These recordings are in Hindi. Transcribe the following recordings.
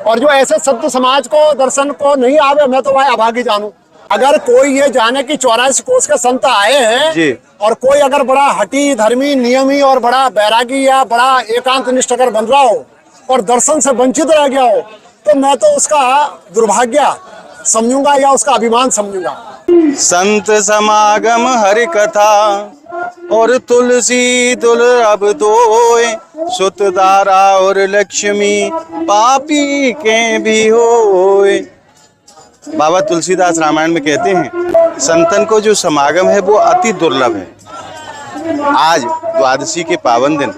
और जो ऐसे संत समाज को दर्शन को नहीं आवे, मैं तो भाई अभागी जानू। अगर कोई ये जाने कि 84 कोस के संत आए हैं जी। और कोई अगर बड़ा हठी धर्मी नियमी और बड़ा बैरागी या बड़ा एकांत निष्ठ अगर बन रहा हो और दर्शन से वंचित रह गया हो, तो मैं तो उसका दुर्भाग्य समझूंगा या उसका अभिमान समझूंगा। संत समागम हरि कथा और तुलसी दुर्लभ दोए, सुत दारा और लक्ष्मी पापी के भी होए। बाबा तुलसीदास रामायण में कहते हैं संतन को जो समागम है वो अति दुर्लभ है। आज द्वादशी के पावन दिन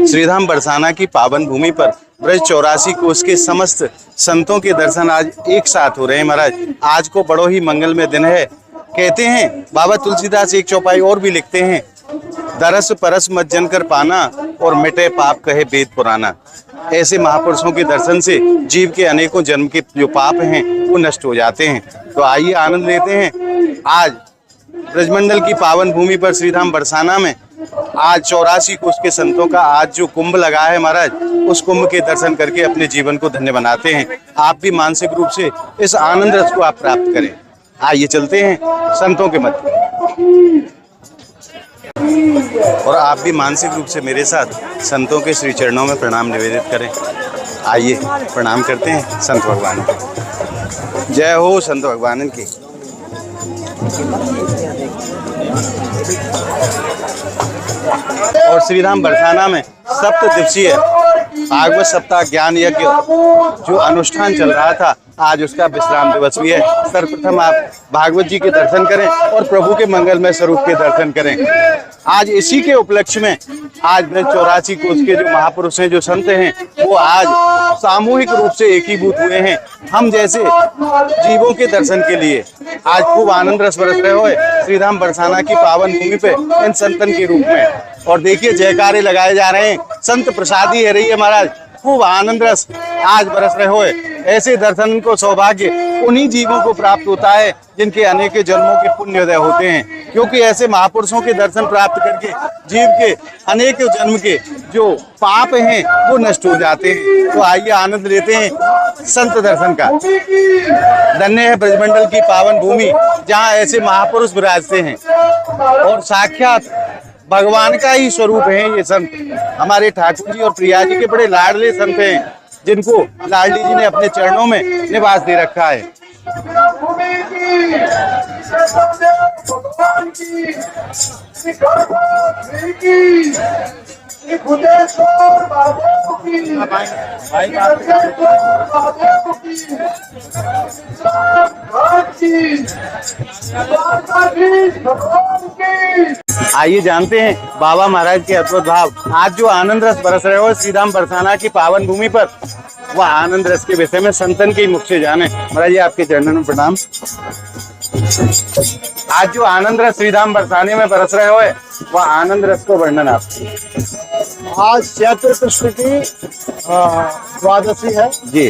श्रीधाम बरसाना की पावन भूमि पर ब्रज 84 कोस के समस्त संतों के दर्शन आज एक साथ हो रहे हैं। महाराज आज को बड़ो ही मंगलमय दिन है। कहते हैं बाबा तुलसीदास एक चौपाई और भी लिखते हैं, दरस परस मत जन कर पाना और मिटे पाप कहे वेद पुराना। ऐसे महापुरुषों के दर्शन से जीव के अनेकों जन्म के जो पाप हैं वो नष्ट हो जाते हैं। तो आइए आनंद लेते हैं। आज ब्रजमंडल की पावन भूमि पर श्रीधाम बरसाना में आज 84 कोस के संतों का आज जो कुंभ लगा है महाराज, उस कुंभ के दर्शन करके अपने जीवन को धन्य बनाते हैं। आप भी मानसिक रूप से इस आनंद रस को आप प्राप्त करें। आइए चलते हैं संतों के मध्य, और आप भी मानसिक रूप से मेरे साथ संतों के श्री चरणों में प्रणाम निवेदित करें। आइए प्रणाम करते हैं संत भगवान को। जय हो संत भगवान की। और श्रीधाम बरसाना में सप्त दिवसीय भागवत सप्ताह ज्ञान यज्ञ जो अनुष्ठान चल रहा था, आज उसका विश्राम दिवस भी है। सर्वप्रथम आप भागवत जी के दर्शन करें और प्रभु के मंगलमय स्वरूप के दर्शन करें। आज इसी के उपलक्ष्य में आज ब्रज 84 कोस के जो महापुरुष हैं, जो संत हैं, वो आज सामूहिक रूप से एकीभूत हुए हैं हम जैसे जीवों के दर्शन के लिए। आज खूब आनंद रस बरस रहे हो श्रीधाम बरसाना की पावन भूमि पे इन संतन के रूप में। और देखिए जयकारे लगाए जा रहे हैं, संत प्रसादी है रही है महाराज, खूब आनंद रस आज बरस रहे हो। ऐसे दर्शन को सौभाग्य उन्हीं जीवों को प्राप्त होता है जिनके अनेक जन्मों के पुण्योदय होते हैं, क्योंकि ऐसे महापुरुषों के दर्शन प्राप्त करके जीव के अनेक जन्म के जो पाप हैं वो नष्ट हो जाते हैं। तो आइए आनंद लेते हैं संत दर्शन का। धन्य है ब्रजमंडल की पावन भूमि जहाँ ऐसे महापुरुष विराजते हैं और साक्षात भगवान का ही स्वरूप है ये संत। हमारे ठाकुर जी और प्रिया जी के बड़े लाडले संत हैं जिनको लाडली जी ने अपने चरणों में निवास दे रखा है। आइए जानते हैं बाबा महाराज के अद्भुत भाव। आज जो आनंद रस बरस रहे हो श्रीधाम बरसाना की पावन भूमि पर, वह आनंद रस के विषय में संतन के मुख से जाने। महाराज जी आपके चरणों में प्रणाम। आज जो आनंद रस श्रीधाम बरसाने में बरस रहे हो वह आनंद रस को वर्णन आप। आज चैत्र कृष्ण की द्वादशी है जी।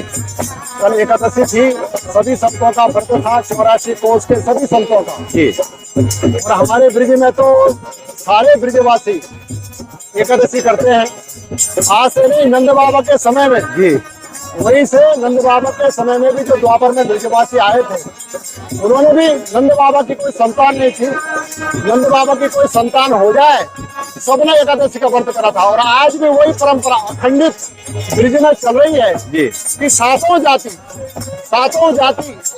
कल एकादशी थी, सभी संतों का व्रत था, 84 कोस के सभी संतों का जी। और हमारे ब्रिज में तो सारे ब्रिजवासी एकादशी करते हैं। आज से नहीं, नंद बाबा के समय में जी, वहीं से नंद बाबा के समय में भी जो द्वापर में ब्रिजवासी आए थे, उन्होंने भी नंद बाबा की कोई संतान नहीं थी, नंद बाबा की कोई संतान हो जाए सबने एकादशी का व्रत करा था। और आज भी वही परंपरा अखंडित ब्रिज में चल रही है कि सातों जाति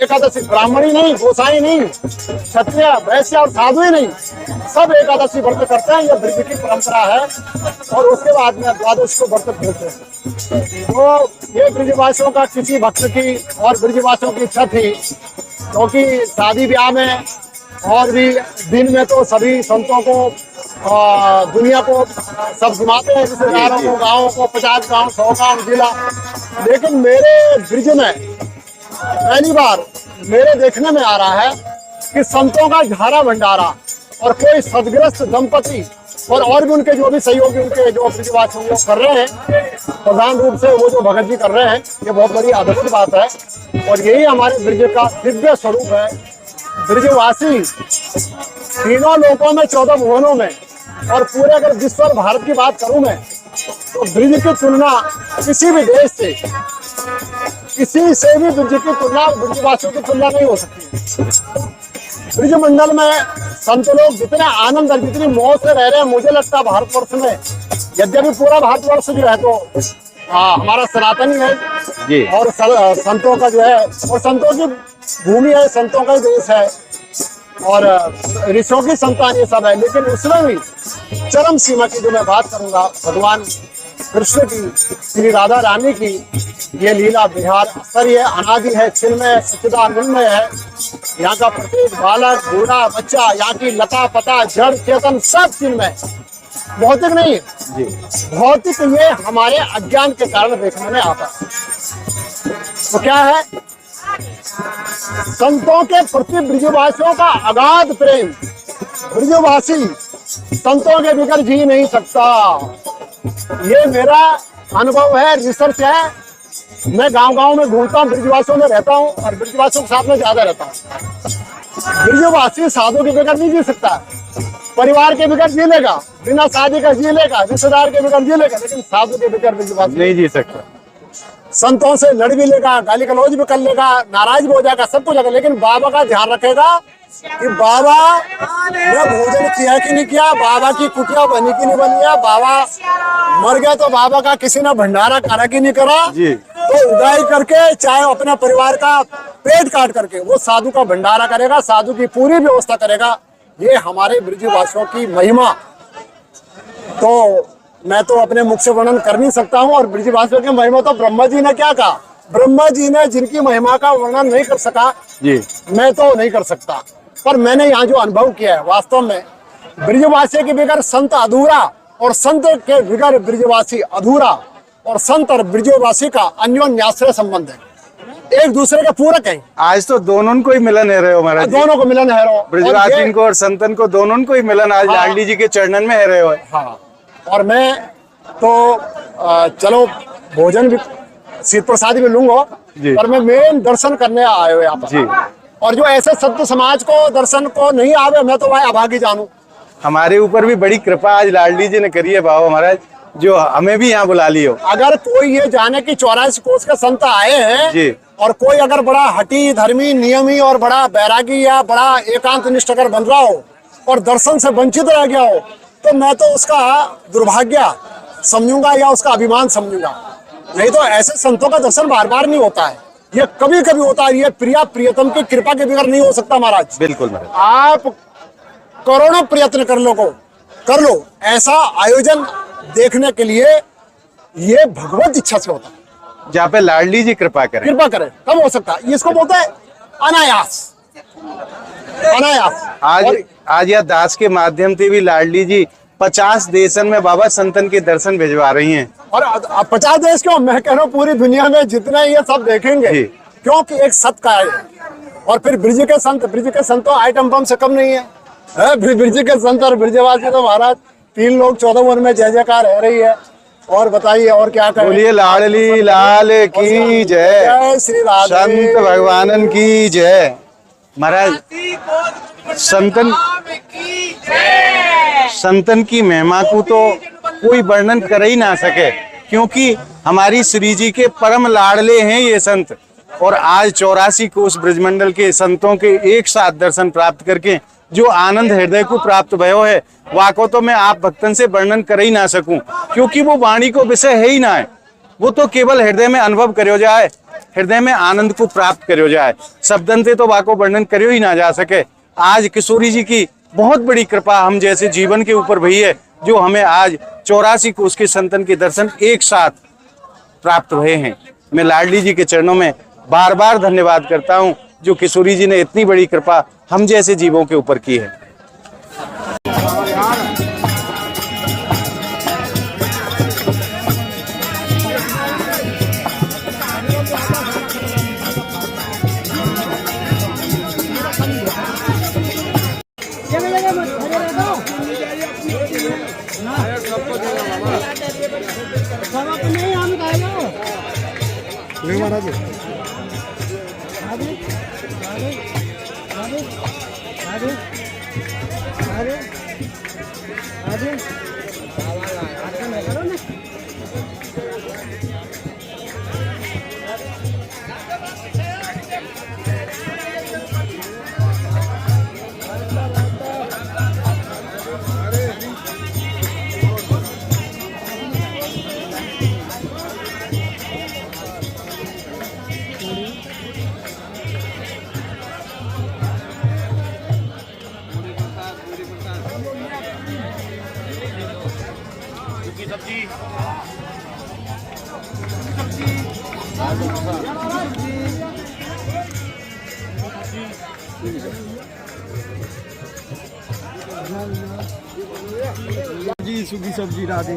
एकादशी, ब्राह्मणी नहीं, गोसाई नहीं, क्षत्रिय वैश्य और साधु ही नहीं, सब एकादशी व्रत करते हैं। ये ब्रिज की परंपरा है। और उसके बाद में द्वादशी को व्रत करते हैं। तो ये ब्रिजवासियों का किसी भक्त की और ब्रिजवासियों की इच्छा थी, क्योंकि शादी ब्याह में और भी दिन में तो सभी संतों को दुनिया को सब घुमाते हैं, रिश्तेदारों को, गाँवों को, 50 गाँव, 100 गाँव, जिला। लेकिन मेरे ब्रिज में पहली बार मेरे देखने में आ रहा है कि संतों का झारा भंडारा और कोई सदग्रस्त दंपति और भी उनके जो भी सहयोगी उनके जो ब्रिजवासी वो कर रहे हैं, प्रधान रूप से वो जो भगत जी कर रहे हैं, ये बहुत बड़ी आदर्श बात है। और यही हमारे ब्रिज का दिव्य स्वरूप है। ब्रिजवासी तीनों लोकों में, 14 भुवनों में और पूरे अगर विश्व और भारत की बात करूं मैं, तो ब्रिज की तुलना किसी भी देश से किसी से भी ब्रज की तुलना, ब्रजवासियों की तुलना नहीं हो सकती। ब्रज मंडल में संत लोग जितने आनंद और जितनी मौज से रह रहे हैं, मुझे लगता है भारतवर्ष में, यद्यपि पूरा भारतवर्ष जो है तो हमारा सनातनी है जी, और संतों का जो है, और संतों की भूमि है, संतों का देश है, और ऋषियों की संतान ये सब है। लेकिन उसमें भी चरम सीमा की जो मैं बात करूंगा, भगवान कृष्ण की, श्री राधा रानी की ये लीला बिहार स्तरीय अनादि है, चिन्मय सच्चिदानंदमय है। यहाँ का प्रत्येक बालक, बूढ़ा, बच्चा, यहाँ की लता पता, जड़ चेतन सब चिन्मय, भौतिक नहीं है जी। भौतिक ये हमारे अज्ञान के कारण देखने में आता है। तो क्या है, संतों के प्रति ब्रजवासियों का अगाध प्रेम। ब्रजवासी संतों के बिगर जी नहीं सकता, ये मेरा अनुभव है, रिसर्च है। मैं गांव-गांव में घूमता हूँ, ब्रजवासियों में रहता हूँ और ब्रजवासियों के साथ में ज्यादा रहता हूँ। ब्रजवासी साधु के बगैर नहीं जी सकता, परिवार के बगैर जी लेगा, बिना शादी का जी लेगा, रिश्तेदार के बगैर जी लेगा, लेकिन साधु के बगैर ब्रजवासी नहीं जी सकता। संतों से लड़ भी लेगा, गाली गलौज भी कर लेगा, नाराज भी हो जाएगा, सब कुछ, लेकिन बाबा का ध्यान रखेगा कि बाबा ने भोजन किया कि नहीं किया, बाबा की कुटिया बनी कि नहीं बनी है, बाबा मर गया तो बाबा का किसी ने भंडारा करा कि नहीं करा जी। तो उगाई करके, चाहे अपने परिवार का पेट काट करके वो साधु का भंडारा करेगा, साधु की पूरी व्यवस्था करेगा। ये हमारे ब्रजवासियों की महिमा तो मैं तो अपने मुख से वर्णन कर नहीं सकता हूँ। और ब्रजवासियों की महिमा तो ब्रह्मा जी ने क्या कहा, ब्रह्मा जी ने जिनकी महिमा का वर्णन नहीं कर सका जी, मैं तो नहीं कर सकता। पर मैंने यहाँ जो अनुभव किया है, वास्तव में ब्रजवासी के बगैर संत अधूरा, और संत के बगैर ब्रजवासी अधूरा, और संत और ब्रजवासी का अन्योन्याश्रय संबंध है, एक दूसरे के पूरक है। आज तो दोनों को ही मिलन है रहे हो महाराज, दोनों को मिलन है रहो, ब्रजवासी को और संतन को दोनों को ही मिलन आज लाडली जी के चरणन में है रहे हो। हाँ, और मैं तो चलो भोजन भी, शीत प्रसाद भी लूंगा, पर मैं मेन दर्शन करने आए हुए यहाँ पर। और जो ऐसे संत समाज को दर्शन को नहीं आवे, मैं तो भाई अभागी जानू। हमारे ऊपर भी बड़ी कृपा आज लाडली जी ने करी है बाबा महाराज, जो हमें भी यहाँ बुला लियो। अगर कोई ये जाने की 84 कोस के संत आए हैं जी, और कोई अगर बड़ा हठी, धर्मी, नियमी और बड़ा बैरागी या बड़ा एकांत निष्ठ अगर बन रहा हो और दर्शन से वंचित रह गया हो, तो मैं तो उसका दुर्भाग्य समझूंगा या उसका अभिमान समझूंगा। नहीं तो ऐसे संतों का दर्शन बार बार नहीं होता है, ये कभी कभी होता है। ये प्रिया प्रियतम की कृपा के बगैर नहीं हो सकता महाराज। बिल्कुल महाराज, आप करोड़ों प्रयत्न कर लो ऐसा आयोजन देखने के लिए, ये भगवत इच्छा से होता है, जहाँ पे लाडली जी कृपा करे कब हो सकता है। इसको बोलते हैं अनायास। आज यह दास के माध्यम से भी लाडली जी 50 देशन में बाबा संतन के दर्शन भिजवा रही हैं। और 50 देश क्यों, मैं कह रहा हूँ पूरी दुनिया में जितने ये सब देखेंगे, क्योंकि एक सत का है। और फिर ब्रिज के संत तो आइटम बम से कम नहीं है। ब्रिज के संत और ब्रिजवासी तो महाराज 3 लोग 14 वन में जय जयकार रह रही है। और बताइए और क्या करें। बोलिए लाडली लाल की जय, जय श्री राधे, संत भगवानन की जय। महाराज संतन की महिमा को तो कोई वर्णन कर ही ना सके, क्योंकि हमारी श्री जी के परम लाडले हैं ये संत। और आज 84 कोस ब्रजमंडल के संतों के एक साथ दर्शन प्राप्त करके जो आनंद हृदय को प्राप्त भयो है, वाको तो मैं आप भक्तन से वर्णन कर ही ना सकूं, क्योंकि वो वाणी को विषय है ही ना है। वो तो केवल हृदय में अनुभव करो जाए, हृदय में आनंद को प्राप्त करो जाए, शब्दन से तो वाको वर्णन करो ही ना जा सके। आज किशोरी जी की बहुत बड़ी कृपा हम जैसे जीवन के ऊपर भई है, जो हमें आज 84 कोस के संतन के दर्शन एक साथ प्राप्त हुए हैं। मैं लाडली जी के चरणों में बार बार धन्यवाद करता हूं, जो किशोरी जी ने इतनी बड़ी कृपा हम जैसे जीवों के ऊपर की है। जी सूखी सब्जी राधे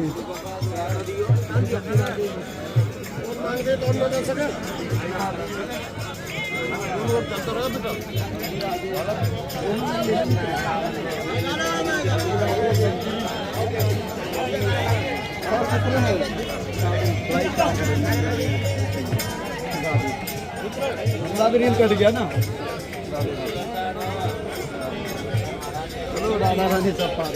रील कट गया ना। चलो राधा रानी सब पार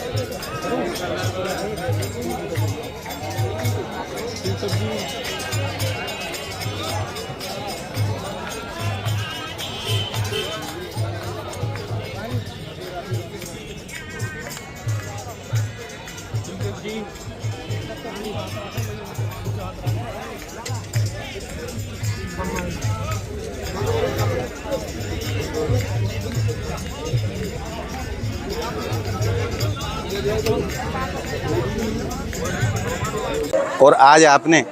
और आज आपने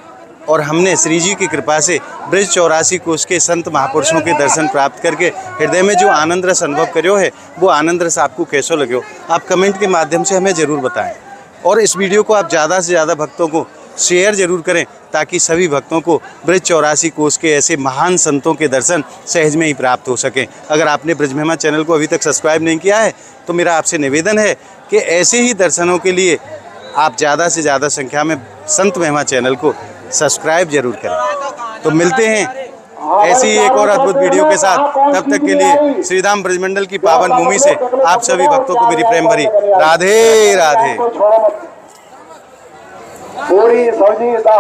और हमने श्री जी की कृपा से ब्रज 84 कोष के संत महापुरुषों के दर्शन प्राप्त करके हृदय में जो आनंद रस अनुभव करो है वो आनंद रस आपको कैसो लगे आप कमेंट के माध्यम से हमें ज़रूर बताएं। और इस वीडियो को आप ज़्यादा से ज़्यादा भक्तों को शेयर ज़रूर करें ताकि सभी भक्तों को ब्रज 84 कोष के ऐसे महान संतों के दर्शन सहज में ही प्राप्त हो सकें। अगर आपने ब्रज महिमा चैनल को अभी तक सब्सक्राइब नहीं किया है तो मेरा आपसे निवेदन है कि ऐसे ही दर्शनों के लिए आप ज़्यादा से ज़्यादा संख्या में संत महिमा चैनल को सब्सक्राइब जरूर करें। तो मिलते हैं ऐसी एक और अद्भुत वीडियो के साथ। तब तक के लिए श्रीधाम ब्रजमंडल की पावन भूमि से आप सभी भक्तों को मेरी प्रेम भरी राधे राधे। पूरी सब्जी